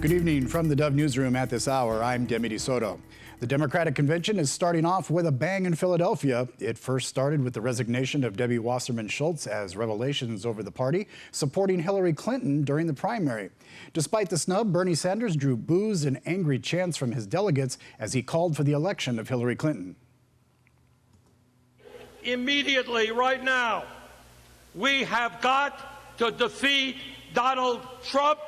Good evening from the Dove Newsroom at this hour. I'm Demi DeSoto. The Democratic Convention is starting off with a bang in Philadelphia. It first started with the resignation of Debbie Wasserman Schultz as revelations over the party supporting Hillary Clinton during the primary. Despite the snub, Bernie Sanders drew boos and angry chants from his delegates as he called for the election of Hillary Clinton. Immediately, right now, we have got to defeat Donald Trump.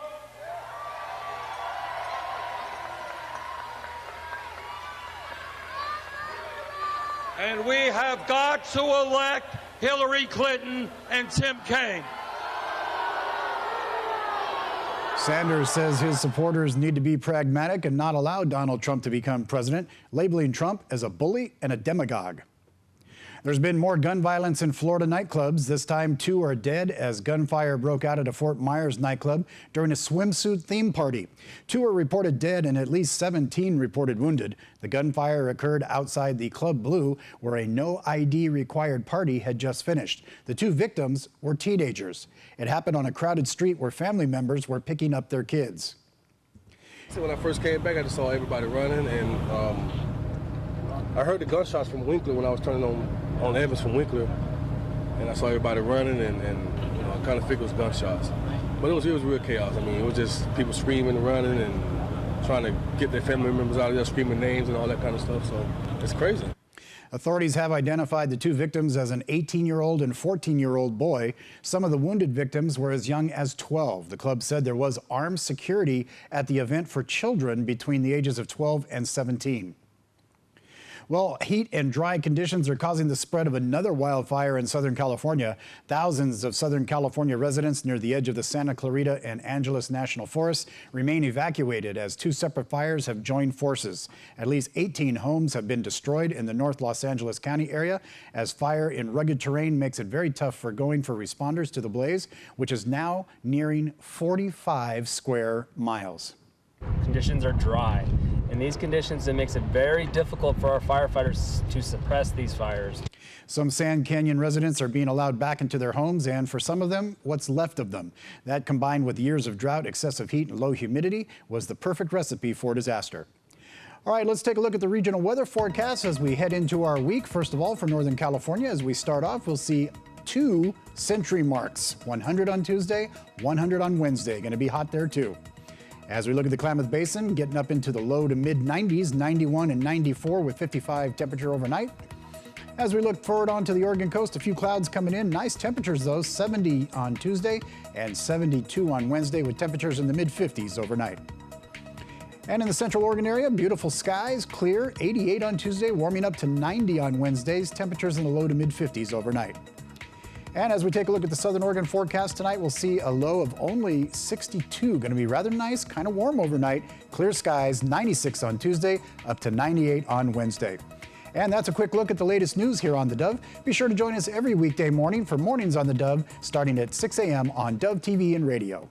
And we have got to elect Hillary Clinton and Tim Kaine. Sanders says his supporters need to be pragmatic and not allow Donald Trump to become president, labeling Trump as a bully and a demagogue. There's been more gun violence in Florida nightclubs. This time, 2 are dead as gunfire broke out at a Fort Myers nightclub during a swimsuit theme party. 2 are reported dead and at least 17 reported wounded. The gunfire occurred outside the Club Blue, where a no ID required party had just finished. The 2 victims were teenagers. It happened on a crowded street where family members were picking up their kids. So when I first came back, I just saw everybody running, and I heard the gunshots from Winkler when I was turning on Evans from Winkler, and I saw everybody running, and you know, I kind of figured it was gunshots. But it was real chaos. I mean, it was just people screaming and running and trying to get their family members out of there, screaming names and all that kind of stuff. So it's crazy. Authorities have identified the 2 victims as an 18-year-old and 14-year-old boy. Some of the wounded victims were as young as 12. The club said there was armed security at the event for children between the ages of 12 and 17. Well, heat and dry conditions are causing the spread of another wildfire in Southern California. Thousands of Southern California residents near the edge of the Santa Clarita and Angeles National Forests remain evacuated as 2 separate fires have joined forces. At least 18 homes have been destroyed in the North Los Angeles County area as fire in rugged terrain makes it very tough for responders to the blaze, which is now nearing 45 square miles. Conditions are dry. In these conditions, it makes it very difficult for our firefighters to suppress these fires. Some Sand Canyon residents are being allowed back into their homes, and for some of them, what's left of them. That, combined with years of drought, excessive heat, and low humidity, was the perfect recipe for disaster. All right, let's take a look at the regional weather forecast as we head into our week. First of all, for Northern California, as we start off, we'll see 2 century marks, 100 on Tuesday, 100 on Wednesday. Going to be hot there, too. As we look at the Klamath Basin, getting up into the low to mid 90s, 91 and 94 with 55 temperature overnight. As we look forward onto the Oregon coast, a few clouds coming in. Nice temperatures, though, 70 on Tuesday and 72 on Wednesday with temperatures in the mid 50s overnight. And in the Central Oregon area, beautiful skies, clear, 88 on Tuesday, warming up to 90 on Wednesdays, temperatures in the low to mid 50s overnight. And as we take a look at the Southern Oregon forecast tonight, we'll see a low of only 62. Going to be rather nice, kind of warm overnight. Clear skies, 96 on Tuesday, up to 98 on Wednesday. And that's a quick look at the latest news here on The Dove. Be sure to join us every weekday morning for Mornings on The Dove, starting at 6 a.m. on Dove TV and radio.